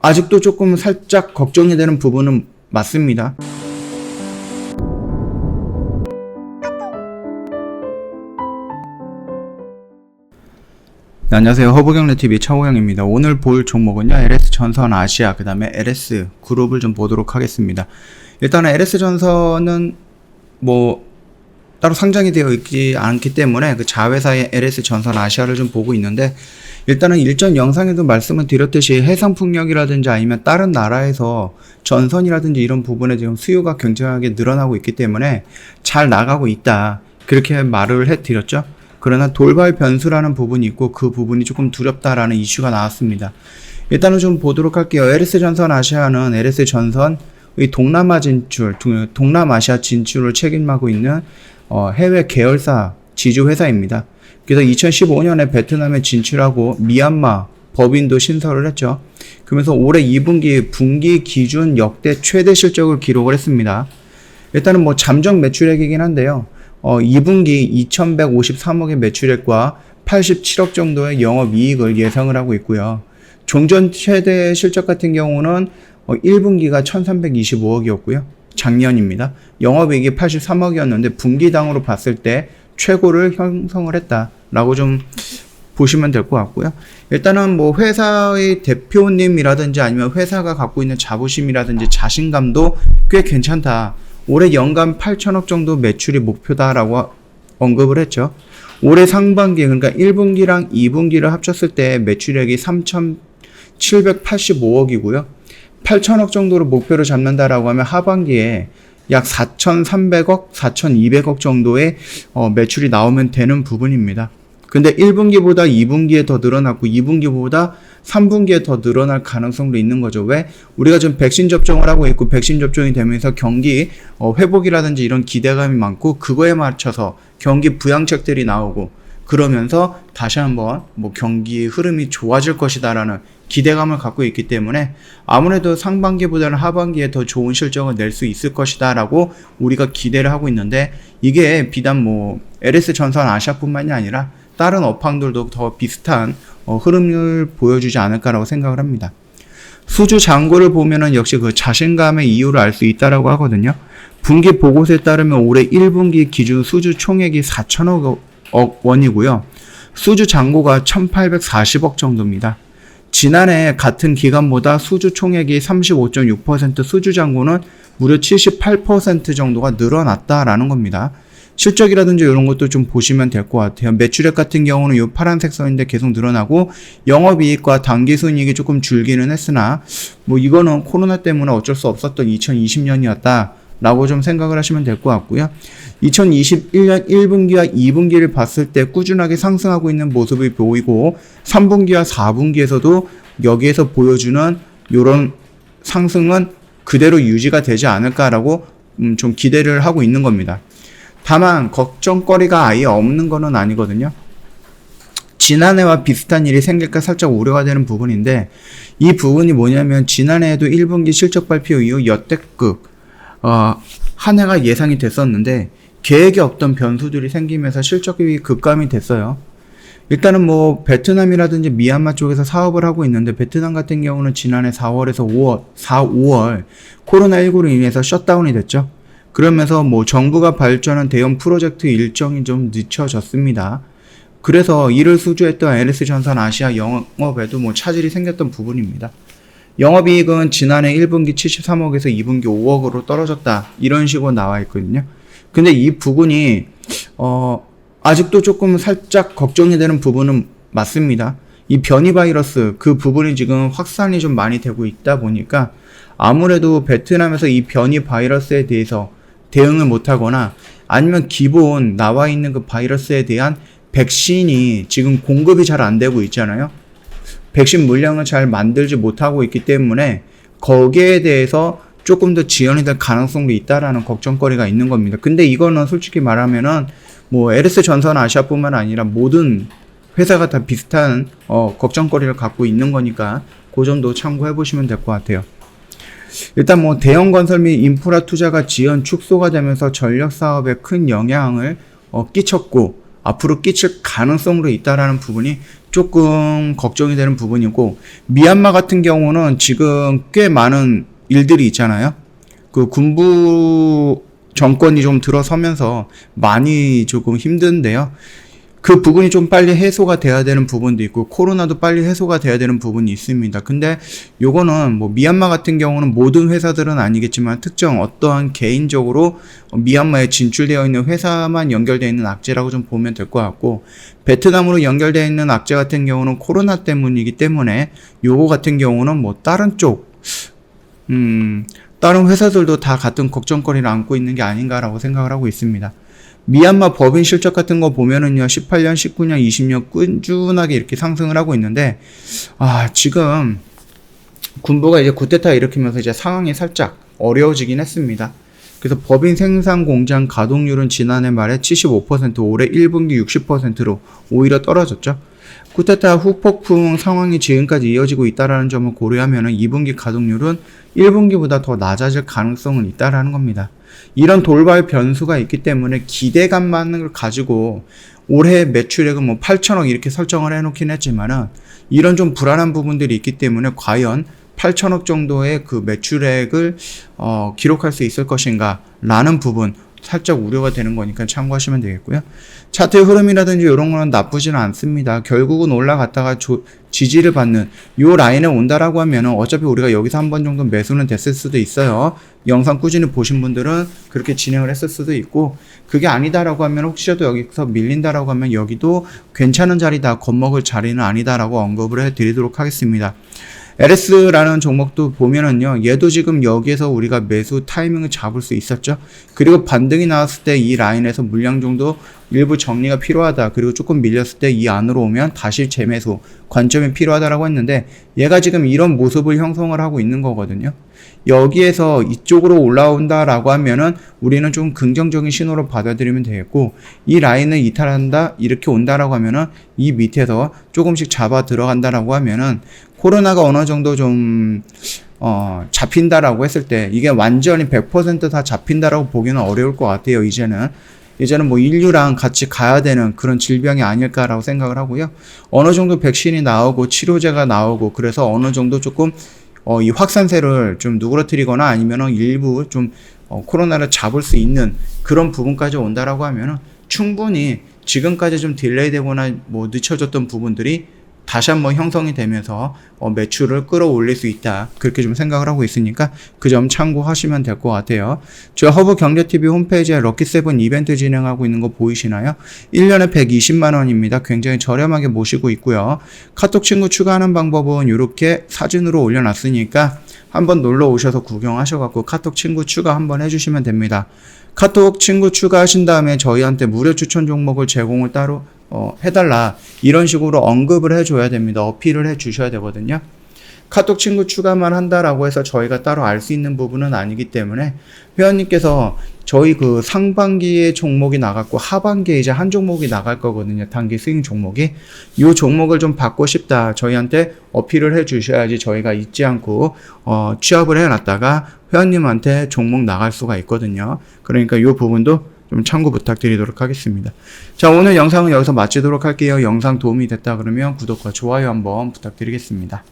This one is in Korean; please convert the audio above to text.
아직도 조금 살짝 걱정이 되는 부분은 맞습니다. 네, 안녕하세요. 허브경제TV 차호영입니다. 오늘 볼 종목은요, LS전선 아시아, 그 다음에 LS 그룹을 좀 보도록 하겠습니다. 일단은 LS전선은 따로 상장이 되어 있지 않기 때문에 그 자회사의 LS전선 아시아를 좀 보고 있는데, 일단은 일전 영상에도 말씀을 드렸듯이 해상풍력이라든지 아니면 다른 나라에서 전선이라든지 이런 부분에 지금 수요가 굉장하게 늘어나고 있기 때문에 잘 나가고 있다, 그렇게 말을 해드렸죠. 그러나 돌발 변수라는 부분이 있고 그 부분이 조금 두렵다라는 이슈가 나왔습니다. 일단은 좀 보도록 할게요. LS전선 아시아는 LS전선의 동남아 진출, 동남아시아 진출을 책임하고 있는 해외 계열사 지주회사입니다. 그래서 2015년에 베트남에 진출하고 미얀마 법인도 신설을 했죠. 그러면서 올해 2분기 분기 기준 역대 최대 실적을 기록을 했습니다. 일단은 잠정 매출액이긴 한데요. 2분기 2153억의 매출액과 87억 정도의 영업이익을 예상을 하고 있고요. 종전 최대 실적 같은 경우는 1분기가 1325억이었고요. 작년입니다. 영업이익이 83억이었는데 분기당으로 봤을 때 최고를 형성을 했다라고 좀 보시면 될 것 같고요. 일단은 회사의 대표님이라든지 아니면 회사가 갖고 있는 자부심이라든지 자신감도 꽤 괜찮다. 올해 연간 8천억 정도 매출이 목표다라고 언급을 했죠. 올해 상반기, 그러니까 1분기랑 2분기를 합쳤을 때 매출액이 3,785억이고요. 8천억 정도로 목표를 잡는다라고 하면 하반기에 약 4,300억, 4,200억 정도의 매출이 나오면 되는 부분입니다. 근데 1분기보다 2분기에 더 늘어났고 2분기보다 3분기에 더 늘어날 가능성도 있는 거죠. 왜? 우리가 지금 백신 접종을 하고 있고 백신 접종이 되면서 경기 회복이라든지 이런 기대감이 많고 그거에 맞춰서 경기 부양책들이 나오고 그러면서 다시 한번 경기 흐름이 좋아질 것이다라는 기대감을 갖고 있기 때문에 아무래도 상반기보다는 하반기에 더 좋은 실적을 낼 수 있을 것이다라고 우리가 기대를 하고 있는데, 이게 비단 LS전선 아시아뿐만이 아니라 다른 업황들도 더 비슷한 흐름을 보여주지 않을까라고 생각을 합니다. 수주 잔고를 보면은 역시 그 자신감의 이유를 알 수 있다라고 하거든요. 분기 보고서에 따르면 올해 1분기 기준 수주 총액이 4천억 원이고요. 수주 잔고가 1840억 정도입니다. 지난해 같은 기간보다 수주 총액이 35.6%, 수주 잔고는 무려 78% 정도가 늘어났다라는 겁니다. 실적이라든지 이런 것도 좀 보시면 될 것 같아요. 매출액 같은 경우는 이 파란색 선인데 계속 늘어나고 영업이익과 당기순이익이 조금 줄기는 했으나 이거는 코로나 때문에 어쩔 수 없었던 2020년이었다 라고 좀 생각을 하시면 될 것 같고요. 2021년 1분기와 2분기를 봤을 때 꾸준하게 상승하고 있는 모습이 보이고 3분기와 4분기에서도 여기에서 보여주는 이런 상승은 그대로 유지가 되지 않을까라고 좀 기대를 하고 있는 겁니다. 다만 걱정거리가 아예 없는 거는 아니거든요. 지난해와 비슷한 일이 생길까 살짝 우려가 되는 부분인데, 이 부분이 뭐냐면 지난해에도 1분기 실적 발표 이후 역대급 한 해가 예상이 됐었는데 계획에 없던 변수들이 생기면서 실적이 급감이 됐어요. 일단은 베트남이라든지 미얀마 쪽에서 사업을 하고 있는데, 베트남 같은 경우는 지난해 4월에서 5월 코로나19로 인해서 셧다운이 됐죠. 그러면서 정부가 발전한 대형 프로젝트 일정이 좀 늦춰졌습니다. 그래서 이를 수주했던 LS전선 아시아 영업에도 차질이 생겼던 부분입니다. 영업이익은 지난해 1분기 73억에서 2분기 5억으로 떨어졌다, 이런 식으로 나와 있거든요. 근데 이 부분이 아직도 조금 살짝 걱정이 되는 부분은 맞습니다. 이 변이 바이러스, 그 부분이 지금 확산이 좀 많이 되고 있다 보니까 아무래도 베트남에서 이 변이 바이러스에 대해서 대응을 못하거나 아니면 기본 나와 있는 그 바이러스에 대한 백신이 지금 공급이 잘 안 되고 있잖아요. 백신 물량을 잘 만들지 못하고 있기 때문에 거기에 대해서 조금 더 지연이 될 가능성도 있다라는 걱정거리가 있는 겁니다. 근데 이거는 솔직히 말하면은 LS전선 아시아뿐만 아니라 모든 회사가 다 비슷한 걱정거리를 갖고 있는 거니까 그 점도 참고해 보시면 될 것 같아요. 일단 대형 건설 및 인프라 투자가 지연 축소가 되면서 전력 사업에 큰 영향을 끼쳤고, 앞으로 끼칠 가능성도 있다라는 부분이 조금 걱정이 되는 부분이고, 미얀마 같은 경우는 지금 꽤 많은 일들이 있잖아요. 그 군부 정권이 좀 들어서면서 많이 조금 힘든데요. 그 부분이 좀 빨리 해소가 돼야 되는 부분도 있고, 코로나도 빨리 해소가 돼야 되는 부분이 있습니다. 근데 요거는 뭐 미얀마 같은 경우는 모든 회사들은 아니겠지만 특정 어떠한 개인적으로 미얀마에 진출되어 있는 회사만 연결되어 있는 악재라고 좀 보면 될 것 같고, 베트남으로 연결되어 있는 악재 같은 경우는 코로나 때문이기 때문에 요거 같은 경우는 뭐 다른 쪽, 다른 회사들도 다 같은 걱정거리를 안고 있는 게 아닌가라고 생각을 하고 있습니다. 미얀마 법인 실적 같은 거 보면은요, 18년, 19년, 20년 꾸준하게 이렇게 상승을 하고 있는데, 지금 군부가 이제 쿠데타 일으키면서 이제 상황이 살짝 어려워지긴 했습니다. 그래서 법인 생산 공장 가동률은 지난해 말에 75%, 올해 1분기 60%로 오히려 떨어졌죠. 쿠데타 후 폭풍 상황이 지금까지 이어지고 있다는 점을 고려하면 2분기 가동률은 1분기보다 더 낮아질 가능성은 있다라는 겁니다. 이런 돌발 변수가 있기 때문에 기대감만을 가지고 올해 매출액은 뭐 8천억 이렇게 설정을 해놓긴 했지만은, 이런 좀 불안한 부분들이 있기 때문에 과연 8천억 정도의 그 매출액을 기록할 수 있을 것인가 라는 부분 살짝 우려가 되는 거니까 참고하시면 되겠고요. 차트의 흐름이라든지 이런 거는 나쁘지는 않습니다. 결국은 올라갔다가 지지를 받는 요 라인에 온다라고 하면은 어차피 우리가 여기서 한 번 정도 매수는 됐을 수도 있어요. 영상 꾸준히 보신 분들은 그렇게 진행을 했을 수도 있고, 그게 아니다라고 하면 혹시라도 여기서 밀린다라고 하면 여기도 괜찮은 자리다, 겁먹을 자리는 아니다라고 언급을 해드리도록 하겠습니다. LS라는 종목도 보면은요, 얘도 지금 여기에서 우리가 매수 타이밍을 잡을 수 있었죠. 그리고 반등이 나왔을 때 이 라인에서 물량 정도 일부 정리가 필요하다, 그리고 조금 밀렸을 때 이 안으로 오면 다시 재매수 관점이 필요하다라고 했는데, 얘가 지금 이런 모습을 형성을 하고 있는 거거든요. 여기에서 이쪽으로 올라온다라고 하면은 우리는 좀 긍정적인 신호로 받아들이면 되겠고, 이 라인을 이탈한다, 이렇게 온다라고 하면은 이 밑에서 조금씩 잡아 들어간다라고 하면은 코로나가 어느 정도 좀 잡힌다라고 했을 때, 이게 완전히 100% 다 잡힌다라고 보기는 어려울 것 같아요. 이제는 뭐 인류랑 같이 가야 되는 그런 질병이 아닐까라고 생각을 하고요. 어느 정도 백신이 나오고 치료제가 나오고, 그래서 어느 정도 조금 이 확산세를 좀 누그러뜨리거나 아니면은 일부 좀 코로나를 잡을 수 있는 그런 부분까지 온다라고 하면은 충분히 지금까지 좀 딜레이 되거나 뭐 늦춰졌던 부분들이 다시 한번 형성이 되면서 매출을 끌어올릴 수 있다, 그렇게 좀 생각을 하고 있으니까 그 점 참고하시면 될 것 같아요. 저 허브경제TV 홈페이지에 럭키7 이벤트 진행하고 있는 거 보이시나요? 1년에 120만원입니다. 굉장히 저렴하게 모시고 있고요. 카톡 친구 추가하는 방법은 이렇게 사진으로 올려놨으니까 한번 놀러 오셔서 구경하셔갖고 카톡 친구 추가 한번 해주시면 됩니다. 카톡 친구 추가하신 다음에 저희한테 무료 추천 종목을 제공을 따로 해달라, 이런 식으로 언급을 해줘야 됩니다. 어필을 해주셔야 되거든요. 카톡 친구 추가만 한다라고 해서 저희가 따로 알 수 있는 부분은 아니기 때문에, 회원님께서 저희 그 상반기에 종목이 나갔고 하반기에 이제 한 종목이 나갈 거거든요. 단기 스윙 종목이. 이 종목을 좀 받고 싶다, 저희한테 어필을 해 주셔야지 저희가 잊지 않고 취합을 해놨다가 회원님한테 종목 나갈 수가 있거든요. 그러니까 이 부분도 좀 참고 부탁드리도록 하겠습니다. 자, 오늘 영상은 여기서 마치도록 할게요. 영상 도움이 됐다 그러면 구독과 좋아요 한번 부탁드리겠습니다.